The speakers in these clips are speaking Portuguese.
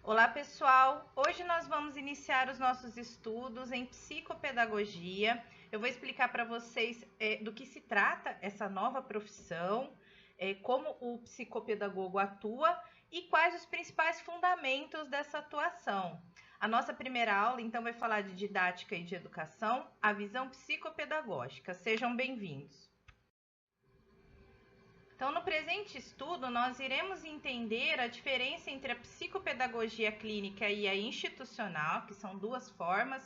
Olá, pessoal! Hoje nós vamos iniciar os nossos estudos em psicopedagogia. Eu vou explicar para vocês do que se trata essa nova profissão, como o psicopedagogo atua e quais os principais fundamentos dessa atuação. A nossa primeira aula, então, vai falar de didática e de educação, a visão psicopedagógica. Sejam bem-vindos! Então, no presente estudo, nós iremos entender a diferença entre a psicopedagogia clínica e a institucional, que são duas formas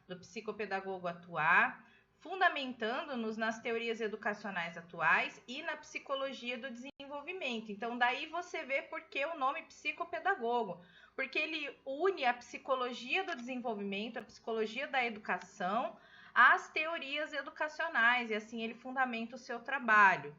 do psicopedagogo atuar, fundamentando-nos nas teorias educacionais atuais e na psicologia do desenvolvimento. Então, daí você vê por que o nome psicopedagogo, porque ele une a psicologia do desenvolvimento, a psicologia da educação, às teorias educacionais, e assim ele fundamenta o seu trabalho.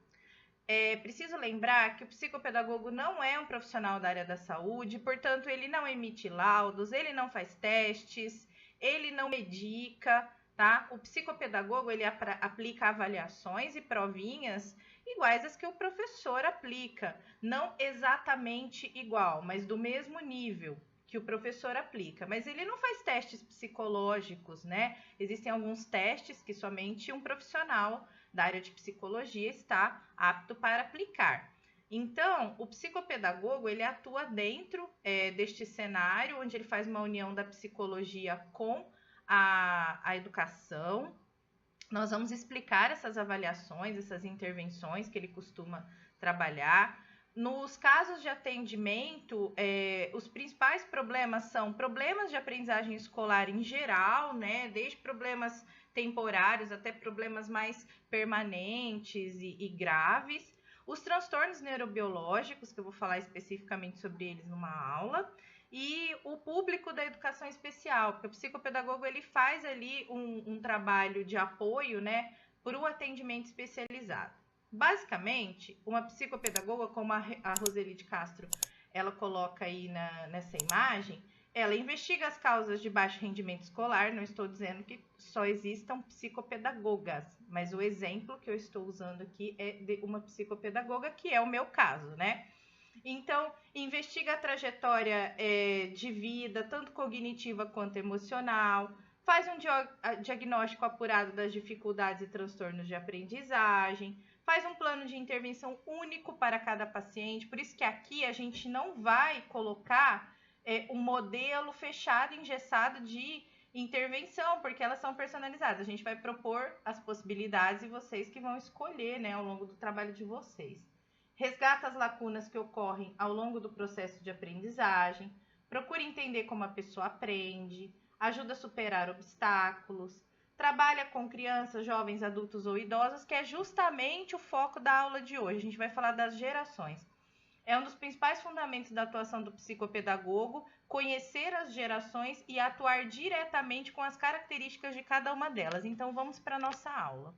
É preciso lembrar que o psicopedagogo não é um profissional da área da saúde, portanto, ele não emite laudos, ele não faz testes, ele não medica, tá? O psicopedagogo, ele aplica avaliações e provinhas iguais às que o professor aplica, não exatamente igual, mas do mesmo nível que o professor aplica, mas ele não faz testes psicológicos, né? Existem alguns testes que somente um profissional da área de psicologia está apto para aplicar. Então, o psicopedagogo, ele atua dentro deste cenário, onde ele faz uma união da psicologia com a educação. Nós vamos explicar essas avaliações, essas intervenções que ele costuma trabalhar. Nos casos de atendimento, os principais problemas são problemas de aprendizagem escolar em geral, né? Desde problemas temporários até problemas mais permanentes e graves. Os transtornos neurobiológicos, que eu vou falar especificamente sobre eles numa aula, e o público da educação especial, porque o psicopedagogo ele faz ali um trabalho de apoio, né, por um atendimento especializado. Basicamente, uma psicopedagoga, como a Roseli de Castro, ela coloca aí nessa imagem, ela investiga as causas de baixo rendimento escolar. Não estou dizendo que só existam psicopedagogas, mas o exemplo que eu estou usando aqui é de uma psicopedagoga, que é o meu caso, né? Então, investiga a trajetória de vida, tanto cognitiva quanto emocional, faz um diagnóstico apurado das dificuldades e transtornos de aprendizagem, faz um plano de intervenção único para cada paciente. Por isso que aqui a gente não vai colocar um modelo fechado, engessado de intervenção, porque elas são personalizadas. A gente vai propor as possibilidades e vocês que vão escolher, né, ao longo do trabalho de vocês. Resgata as lacunas que ocorrem ao longo do processo de aprendizagem, procura entender como a pessoa aprende, ajuda a superar obstáculos, trabalha com crianças, jovens, adultos ou idosos, que é justamente o foco da aula de hoje. A gente vai falar das gerações. É um dos principais fundamentos da atuação do psicopedagogo, conhecer as gerações e atuar diretamente com as características de cada uma delas. Então, vamos para a nossa aula.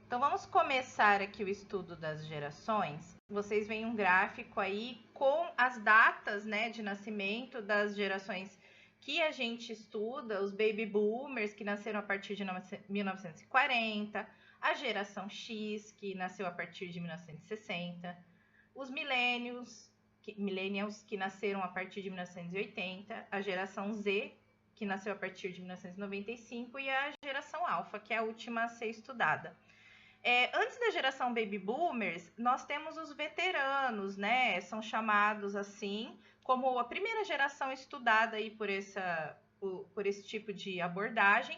Então, vamos começar aqui o estudo das gerações. Vocês veem um gráfico aí com as datas, né, de nascimento das gerações que a gente estuda, os baby boomers, que nasceram a partir de 1940, a geração X, que nasceu a partir de 1960, os millennials, que nasceram a partir de 1980, a geração Z, que nasceu a partir de 1995, e a geração Alpha, que é a última a ser estudada. Antes da geração Baby Boomers, nós temos os veteranos, né? São chamados assim, como a primeira geração estudada aí por esse tipo de abordagem.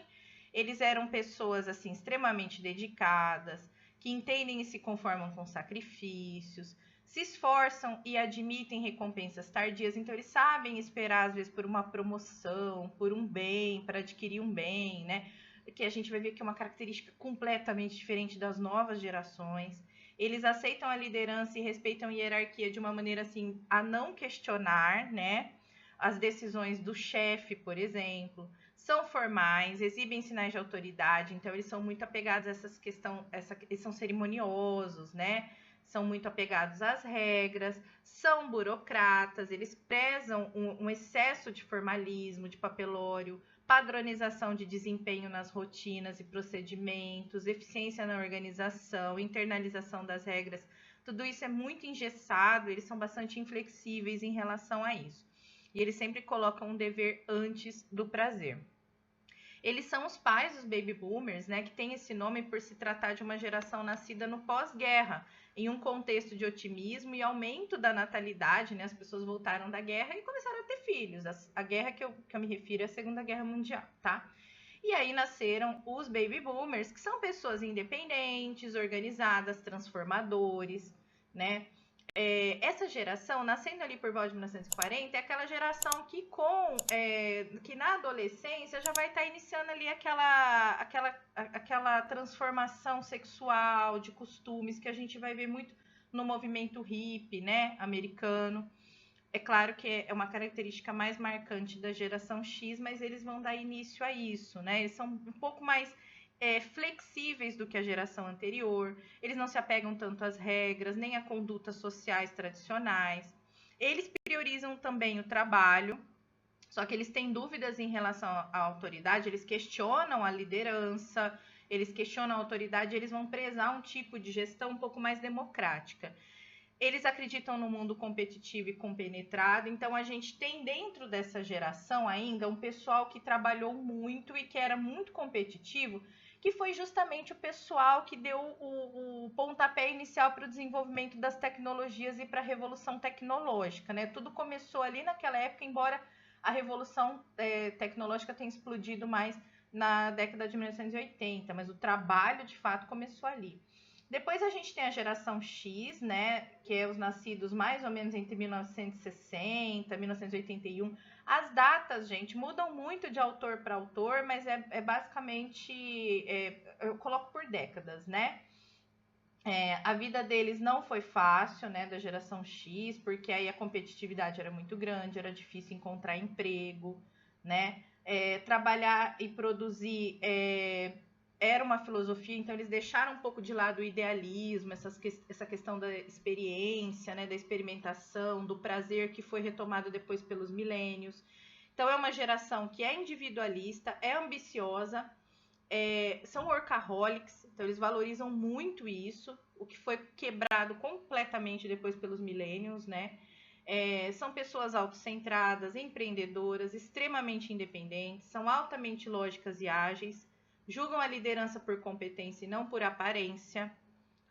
Eles eram pessoas assim extremamente dedicadas, que entendem e se conformam com sacrifícios, se esforçam e admitem recompensas tardias. Então eles sabem esperar às vezes por uma promoção, por um bem, para adquirir um bem, né? Que a gente vai ver que é uma característica completamente diferente das novas gerações. Eles aceitam a liderança e respeitam a hierarquia de uma maneira assim a não questionar, né, as decisões do chefe, por exemplo. São formais, exibem sinais de autoridade, então eles são muito apegados a essas questões, eles são cerimoniosos, né? São muito apegados às regras, são burocratas, eles prezam um excesso de formalismo, de papelório, padronização de desempenho nas rotinas e procedimentos, eficiência na organização, internalização das regras tudo isso é muito engessado, eles são bastante inflexíveis em relação a isso. E eles sempre colocam um dever antes do prazer. Eles são os pais dos baby boomers, né, que tem esse nome por se tratar de uma geração nascida no pós-guerra, em um contexto de otimismo e aumento da natalidade, né, as pessoas voltaram da guerra e começaram a ter filhos. A guerra que eu me refiro é a Segunda Guerra Mundial, tá? E aí nasceram os baby boomers, que são pessoas independentes, organizadas, transformadores, né? Essa geração, nascendo ali por volta de 1940, é aquela geração que que na adolescência já vai estar iniciando ali aquela transformação sexual, de costumes, que a gente vai ver muito no movimento hippie, né, americano. É claro que é uma característica mais marcante da geração X, mas eles vão dar início a isso, né? Eles são um pouco mais flexíveis do que a geração anterior, eles não se apegam tanto às regras, nem a condutas sociais tradicionais. Eles priorizam também o trabalho, só que eles têm dúvidas em relação à autoridade, eles questionam a liderança, eles questionam a autoridade, eles vão prezar um tipo de gestão um pouco mais democrática. Eles acreditam no mundo competitivo e compenetrado, então a gente tem dentro dessa geração ainda um pessoal que trabalhou muito e que era muito competitivo, que foi justamente o pessoal que deu o pontapé inicial para o desenvolvimento das tecnologias e para a revolução tecnológica, né? Tudo começou ali naquela época, embora a revolução tecnológica tenha explodido mais na década de 1980, mas o trabalho de fato começou ali. Depois a gente tem a geração X, né, que é os nascidos mais ou menos entre 1960 e 1981. As datas, gente, mudam muito de autor para autor, mas é basicamente, eu coloco por décadas, né? A vida deles não foi fácil, né, da geração X, porque aí a competitividade era muito grande, era difícil encontrar emprego, né? Trabalhar e produzir era uma filosofia, então eles deixaram um pouco de lado o idealismo, essa questão da experiência, né, da experimentação, do prazer que foi retomado depois pelos milênios. Então é uma geração que é individualista, é ambiciosa, são workaholics, então eles valorizam muito isso, o que foi quebrado completamente depois pelos milênios, né? São pessoas autocentradas, empreendedoras, extremamente independentes, são altamente lógicas e ágeis, julgam a liderança por competência e não por aparência.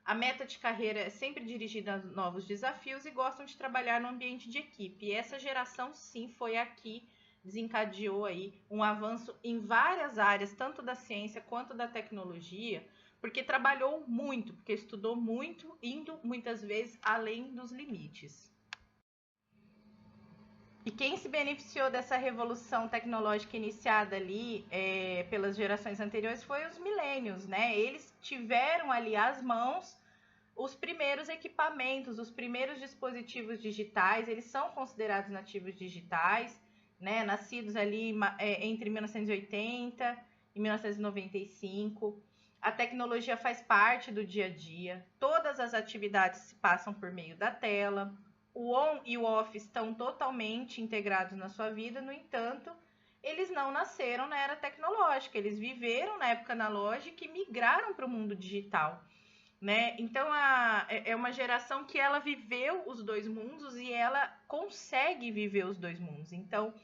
A meta de carreira é sempre dirigida a novos desafios e gostam de trabalhar no ambiente de equipe. E essa geração, sim, foi aqui, desencadeou aí um avanço em várias áreas, tanto da ciência quanto da tecnologia, porque trabalhou muito, porque estudou muito, indo muitas vezes além dos limites. E quem se beneficiou dessa revolução tecnológica iniciada ali pelas gerações anteriores foi os milênios, né? Eles tiveram ali às mãos os primeiros equipamentos, os primeiros dispositivos digitais, eles são considerados nativos digitais, né? Nascidos ali entre 1980 e 1995. A tecnologia faz parte do dia a dia, todas as atividades se passam por meio da tela. O on e o off estão totalmente integrados na sua vida, no entanto, eles não nasceram na era tecnológica, eles viveram na época analógica e migraram para o mundo digital, né? Então, é uma geração que ela viveu os dois mundos e ela consegue viver os dois mundos. Então,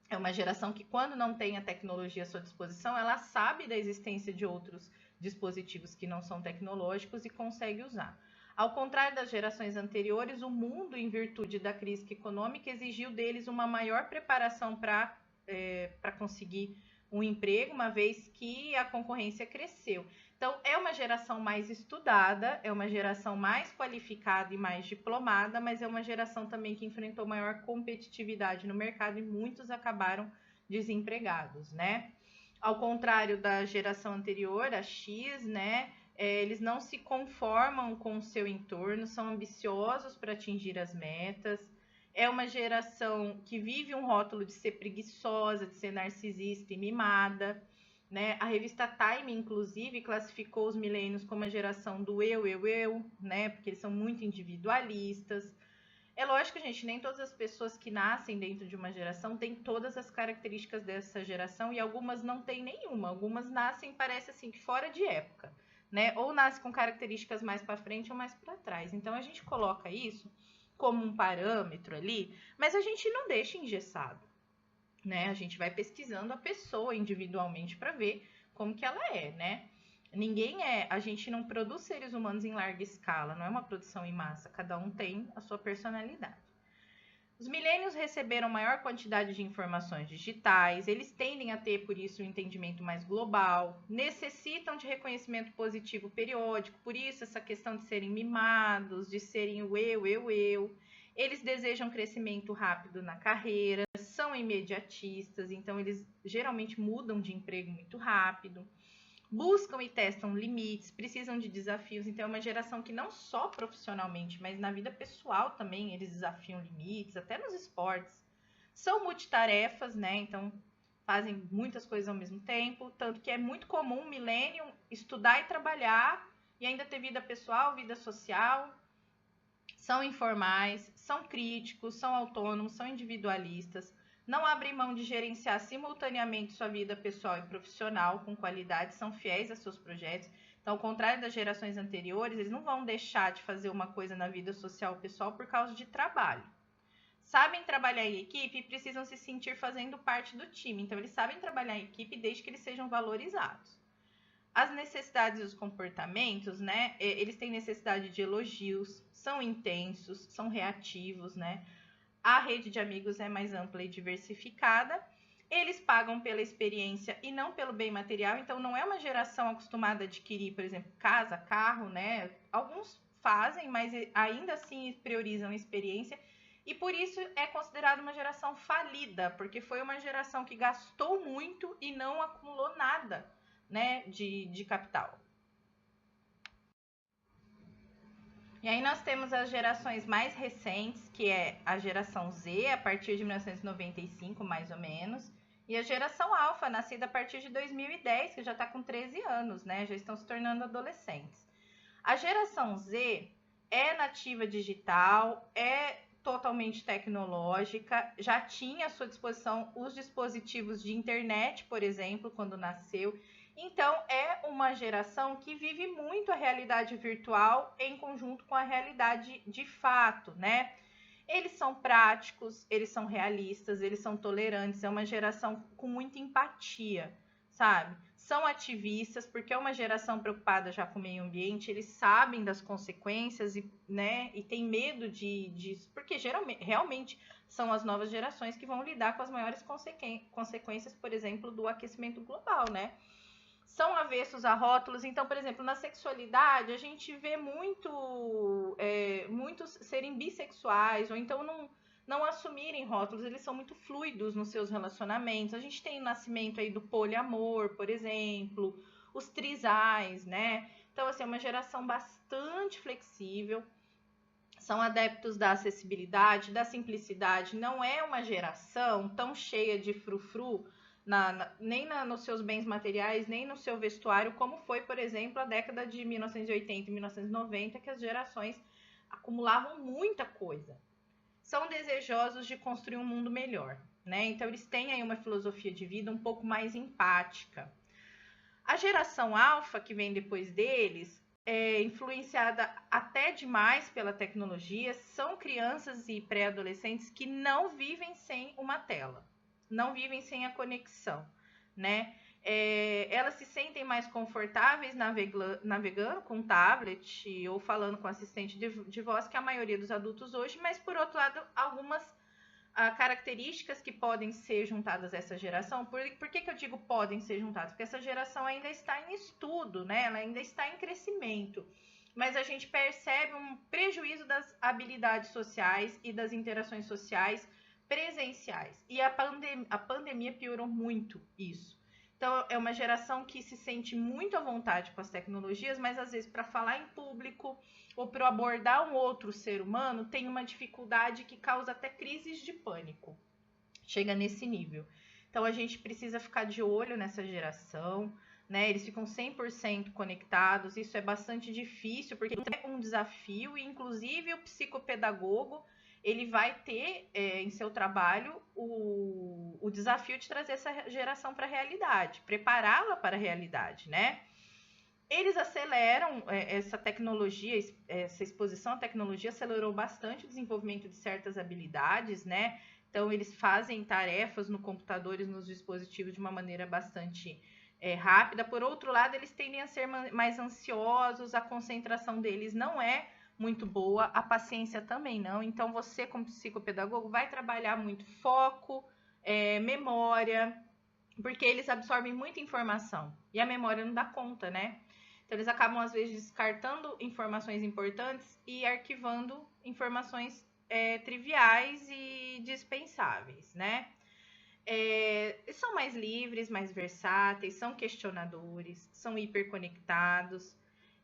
é uma geração que, quando não tem a tecnologia à sua disposição, ela sabe da existência de outros dispositivos que não são tecnológicos e consegue usar. Ao contrário das gerações anteriores, o mundo, em virtude da crise econômica, exigiu deles uma maior preparação para conseguir um emprego, uma vez que a concorrência cresceu. Então, é uma geração mais estudada, é uma geração mais qualificada e mais diplomada, mas é uma geração também que enfrentou maior competitividade no mercado e muitos acabaram desempregados, né? Ao contrário da geração anterior, a X, né? Eles não se conformam com o seu entorno, são ambiciosos para atingir as metas. É uma geração que vive um rótulo de ser preguiçosa, de ser narcisista e mimada, né? A revista Time, inclusive, classificou os milênios como a geração do eu, né? Porque eles são muito individualistas. É lógico, gente, nem todas as pessoas que nascem dentro de uma geração têm todas as características dessa geração e algumas não têm nenhuma. Algumas nascem, parece assim, que fora de época. né? Ou nasce com características mais para frente ou mais para trás. Então a gente coloca isso como um parâmetro ali, mas a gente não deixa engessado, né? A gente vai pesquisando a pessoa individualmente para ver como que ela é, né? A gente não produz seres humanos em larga escala, não é uma produção em massa, cada um tem a sua personalidade. Os milênios receberam maior quantidade de informações digitais, eles tendem a ter, por isso, um entendimento mais global, necessitam de reconhecimento positivo periódico, por isso essa questão de serem mimados, de serem o eu. Eles desejam crescimento rápido na carreira, são imediatistas, então eles geralmente mudam de emprego muito rápido. Buscam e testam limites, precisam de desafios. Então, é uma geração que não só profissionalmente, mas na vida pessoal também eles desafiam limites, até nos esportes. São multitarefas, né? Então, fazem muitas coisas ao mesmo tempo. Tanto que é muito comum um millennium estudar e trabalhar e ainda ter vida pessoal, vida social. São informais, são críticos, são autônomos, são individualistas. Não abrem mão de gerenciar simultaneamente sua vida pessoal e profissional com qualidade, são fiéis a seus projetos. Então, ao contrário das gerações anteriores, eles não vão deixar de fazer uma coisa na vida social pessoal por causa de trabalho. Sabem trabalhar em equipe e precisam se sentir fazendo parte do time. Então, eles sabem trabalhar em equipe desde que eles sejam valorizados. As necessidades e os comportamentos, né? Eles têm necessidade de elogios, são intensos, são reativos, né? A rede de amigos é mais ampla e diversificada. Eles pagam pela experiência e não pelo bem material. Então, não é uma geração acostumada a adquirir, por exemplo, casa, carro, né? Alguns fazem, mas ainda assim priorizam a experiência. E por isso é considerada uma geração falida, porque foi uma geração que gastou muito e não acumulou nada, né, de capital. E aí nós temos as gerações mais recentes, que é a geração Z, a partir de 1995, mais ou menos, e a geração Alpha, nascida a partir de 2010, que já está com 13 anos, né? Já estão se tornando adolescentes. A geração Z é nativa digital, é totalmente tecnológica, já tinha à sua disposição os dispositivos de internet, por exemplo, quando nasceu. Então, é uma geração que vive muito a realidade virtual em conjunto com a realidade de fato, né? Eles são práticos, eles são realistas, eles são tolerantes, é uma geração com muita empatia, sabe? São ativistas, porque é uma geração preocupada já com o meio ambiente, eles sabem das consequências e, né, e tem medo disso, porque geralmente, realmente são as novas gerações que vão lidar com as maiores consequências, por exemplo, do aquecimento global, né? São avessos a rótulos. Então, por exemplo, na sexualidade, a gente vê muitos serem bissexuais, ou então não assumirem rótulos, eles são muito fluidos nos seus relacionamentos. A gente tem o nascimento aí do poliamor, por exemplo, os trisais, né? Então, assim, é uma geração bastante flexível, são adeptos da acessibilidade, da simplicidade, não é uma geração tão cheia de frufru, nem nos seus bens materiais, nem no seu vestuário, como foi, por exemplo, a década de 1980 e 1990, que as gerações acumulavam muita coisa. São desejosos de construir um mundo melhor, né? Então, eles têm aí uma filosofia de vida um pouco mais empática. A geração alfa, que vem depois deles, é influenciada até demais pela tecnologia, são crianças e pré-adolescentes que não vivem sem uma tela, não vivem sem a conexão, né? Elas se sentem mais confortáveis navegando com tablet ou falando com assistente de voz que a maioria dos adultos hoje, mas por outro lado, algumas características que podem ser juntadas a essa geração. Por que eu digo podem ser juntadas? Porque essa geração ainda está em estudo, né? Ela ainda está em crescimento. Mas a gente percebe um prejuízo das habilidades sociais e das interações sociais presenciais. E a pandemia piorou muito isso. Então, é uma geração que se sente muito à vontade com as tecnologias, mas às vezes para falar em público ou para abordar um outro ser humano tem uma dificuldade que causa até crises de pânico. Chega nesse nível. Então, a gente precisa ficar de olho nessa geração, né? Eles ficam 100% conectados, isso é bastante difícil, porque é um desafio, e inclusive o psicopedagogo ele vai ter em seu trabalho o desafio de trazer essa geração para a realidade, prepará-la para a realidade, né? Eles aceleram essa tecnologia, essa exposição à tecnologia acelerou bastante o desenvolvimento de certas habilidades, né? Então, eles fazem tarefas no computador e nos dispositivos de uma maneira bastante rápida. Por outro lado, eles tendem a ser mais ansiosos, a concentração deles não é muito boa, a paciência também não. Então, você, como psicopedagogo, vai trabalhar muito foco, memória, porque eles absorvem muita informação e a memória não dá conta, né? Então, eles acabam, às vezes, descartando informações importantes e arquivando informações triviais e dispensáveis, né? São mais livres, mais versáteis, são questionadores, são hiperconectados.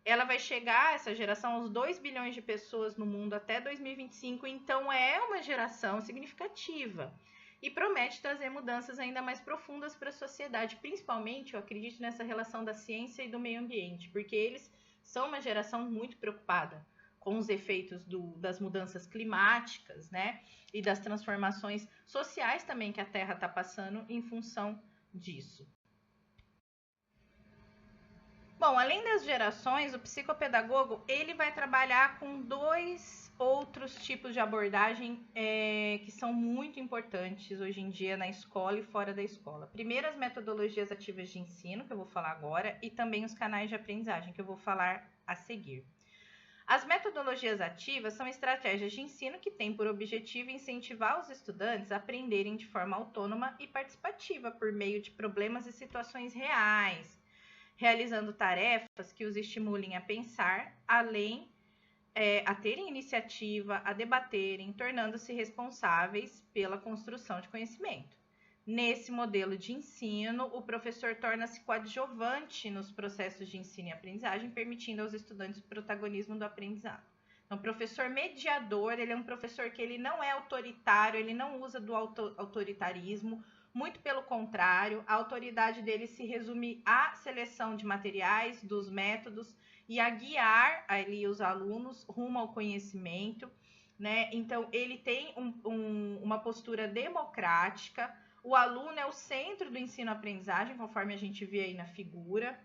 Ela vai chegar, essa geração, aos 2 bilhões de pessoas no mundo até 2025, então é uma geração significativa e promete trazer mudanças ainda mais profundas para a sociedade, principalmente, eu acredito, nessa relação da ciência e do meio ambiente, porque eles são uma geração muito preocupada com os efeitos das mudanças climáticas, né? E das transformações sociais também que a Terra está passando em função disso. Bom, além das gerações, o psicopedagogo ele vai trabalhar com 2 outros tipos de abordagem que são muito importantes hoje em dia na escola e fora da escola. Primeiro, as metodologias ativas de ensino, que eu vou falar agora, e também os canais de aprendizagem, que eu vou falar a seguir. As metodologias ativas são estratégias de ensino que têm por objetivo incentivar os estudantes a aprenderem de forma autônoma e participativa por meio de problemas e situações reais, realizando tarefas que os estimulem a pensar, além a terem iniciativa, a debaterem, tornando-se responsáveis pela construção de conhecimento. Nesse modelo de ensino, o professor torna-se coadjuvante nos processos de ensino e aprendizagem, permitindo aos estudantes o protagonismo do aprendizado. Então, o professor mediador, ele é um professor que ele não é autoritário, ele não usa do autoritarismo, muito pelo contrário, a autoridade dele se resume à seleção de materiais, dos métodos e a guiar ali os alunos rumo ao conhecimento, né? Então, ele tem uma postura democrática, o aluno é o centro do ensino-aprendizagem, conforme a gente vê aí na figura.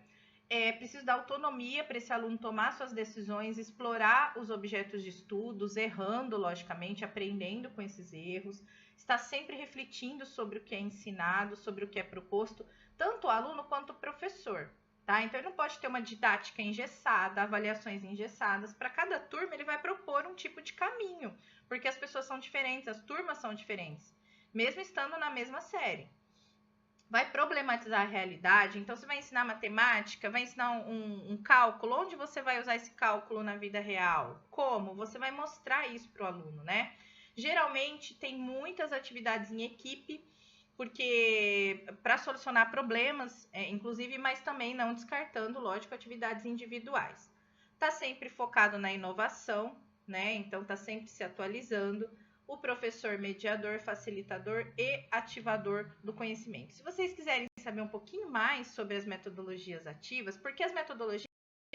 É preciso dar autonomia para esse aluno tomar suas decisões, explorar os objetos de estudos, errando, logicamente, aprendendo com esses erros, está sempre refletindo sobre o que é ensinado, sobre o que é proposto, tanto o aluno quanto o professor, tá? Então, ele não pode ter uma didática engessada, avaliações engessadas. Para cada turma, ele vai propor um tipo de caminho, porque as pessoas são diferentes, as turmas são diferentes, mesmo estando na mesma série. Vai problematizar a realidade, então você vai ensinar matemática, vai ensinar um cálculo, onde você vai usar esse cálculo na vida real? Como? Você vai mostrar isso para o aluno, né? Geralmente tem muitas atividades em equipe, porque para solucionar problemas, inclusive, mas também não descartando, lógico, atividades individuais. Está sempre focado na inovação, né? Então está sempre se atualizando. O professor mediador, facilitador e ativador do conhecimento. Se vocês quiserem saber um pouquinho mais sobre as metodologias ativas, porque as metodologias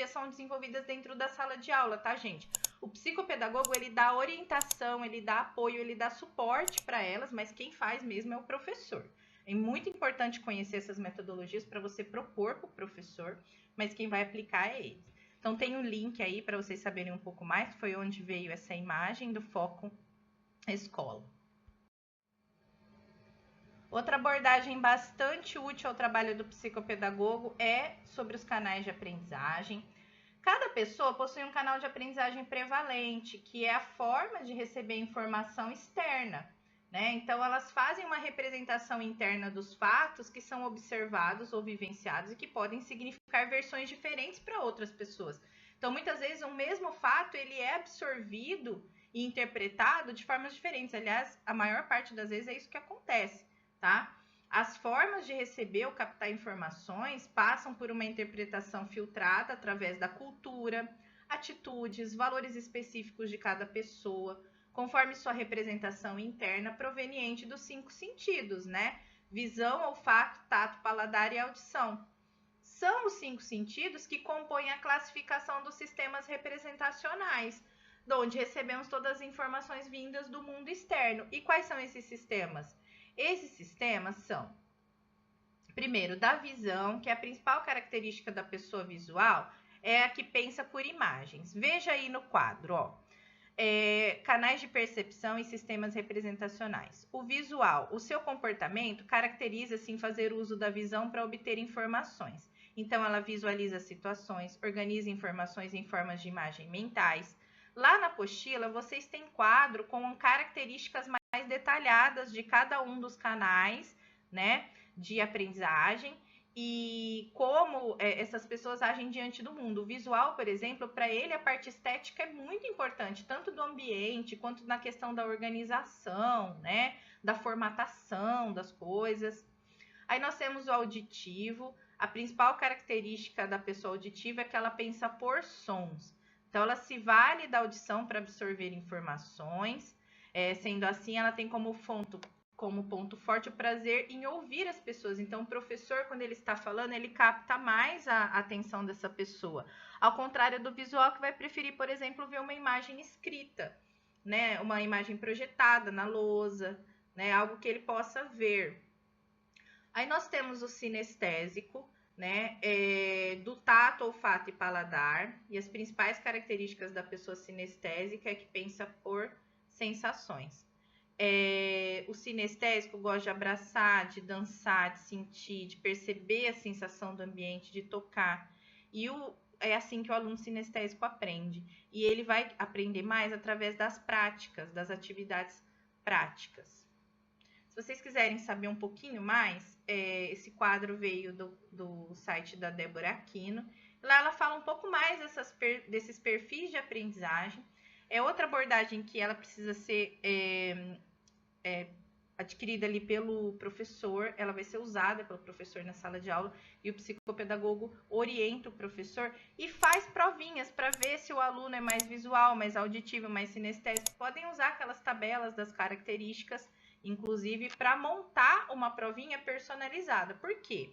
são desenvolvidas dentro da sala de aula, tá, gente? O psicopedagogo, ele dá orientação, ele dá apoio, ele dá suporte para elas, mas quem faz mesmo é o professor. É muito importante conhecer essas metodologias para você propor para o professor, mas quem vai aplicar é ele. Então, tem um link aí para vocês saberem um pouco mais, foi onde veio essa imagem do foco escola. Outra abordagem bastante útil ao trabalho do psicopedagogo é sobre os canais de aprendizagem. Cada pessoa possui um canal de aprendizagem prevalente, que é a forma de receber informação externa, né? Então, elas fazem uma representação interna dos fatos que são observados ou vivenciados e que podem significar versões diferentes para outras pessoas. Então, muitas vezes, o mesmo fato ele é absorvido e interpretado de formas diferentes. Aliás, a maior parte das vezes é isso que acontece, tá? As formas de receber ou captar informações passam por uma interpretação filtrada através da cultura, atitudes, valores específicos de cada pessoa, conforme sua representação interna proveniente dos 5 sentidos, né? Visão, olfato, tato, paladar e audição. São os 5 sentidos que compõem a classificação dos sistemas representacionais, de onde recebemos todas as informações vindas do mundo externo. E quais são esses sistemas? Esses sistemas são, primeiro, da visão, que é a principal característica da pessoa visual, é a que pensa por imagens. Veja aí no quadro, ó. Canais de percepção e sistemas representacionais. O visual, o seu comportamento caracteriza-se em fazer uso da visão para obter informações. Então, ela visualiza situações, organiza informações em formas de imagem mentais. Lá na apostila, vocês têm quadro com características mais detalhadas de cada um dos canais, né, de aprendizagem e como essas pessoas agem diante do mundo. O visual, por exemplo, para ele a parte estética é muito importante, tanto do ambiente quanto na questão da organização, né, da formatação das coisas. Aí nós temos o auditivo. A principal característica da pessoa auditiva é que ela pensa por sons. Então, ela se vale da audição para absorver informações. Sendo assim, ela tem como ponto forte o prazer em ouvir as pessoas. Então, o professor, quando ele está falando, ele capta mais a atenção dessa pessoa. Ao contrário do visual, que vai preferir, por exemplo, ver uma imagem escrita, né? Uma imagem projetada na lousa, né? Algo que ele possa ver. Aí nós temos o sinestésico, né? Do tato, olfato e paladar. E as principais características da pessoa sinestésica é que pensa por sensações. O sinestésico gosta de abraçar, de dançar, de sentir, de perceber a sensação do ambiente, de tocar. E é assim que o aluno sinestésico aprende. E ele vai aprender mais através das práticas, das atividades práticas. Se vocês quiserem saber um pouquinho mais, esse quadro veio do site da Débora Aquino. Lá ela fala um pouco mais desses perfis de aprendizagem. Outra abordagem que ela precisa ser adquirida ali pelo professor, ela vai ser usada pelo professor na sala de aula e o psicopedagogo orienta o professor e faz provinhas para ver se o aluno é mais visual, mais auditivo, mais sinestésico. Podem usar aquelas tabelas das características, inclusive, para montar uma provinha personalizada. Por quê?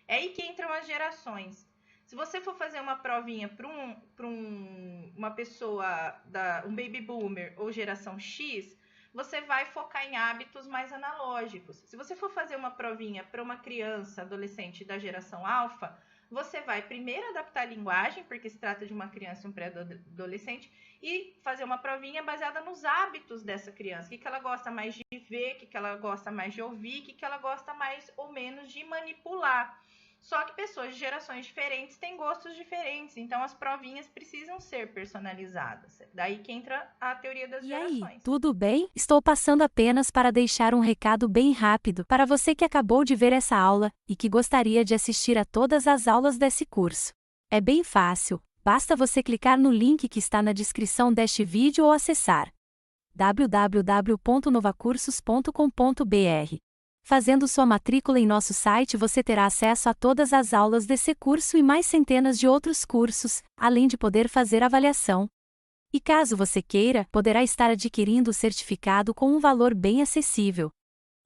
É aí que entram as gerações. Se você for fazer uma provinha para uma pessoa, um baby boomer ou geração X, você vai focar em hábitos mais analógicos. Se você for fazer uma provinha para uma criança, adolescente da geração alfa, você vai primeiro adaptar a linguagem, porque se trata de uma criança e um pré-adolescente, e fazer uma provinha baseada nos hábitos dessa criança. O que ela gosta mais de ver, o que ela gosta mais de ouvir, o que ela gosta mais ou menos de manipular. Só que pessoas de gerações diferentes têm gostos diferentes, então as provinhas precisam ser personalizadas. Daí que entra a teoria das gerações. E aí, tudo bem? Estou passando apenas para deixar um recado bem rápido para você que acabou de ver essa aula e que gostaria de assistir a todas as aulas desse curso. É bem fácil, basta você clicar no link que está na descrição deste vídeo ou acessar www.novacursos.com.br. Fazendo sua matrícula em nosso site, você terá acesso a todas as aulas desse curso e mais centenas de outros cursos, além de poder fazer avaliação. E caso você queira, poderá estar adquirindo o certificado com um valor bem acessível.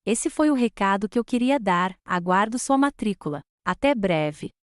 Esse foi o recado que eu queria dar. Aguardo sua matrícula. Até breve!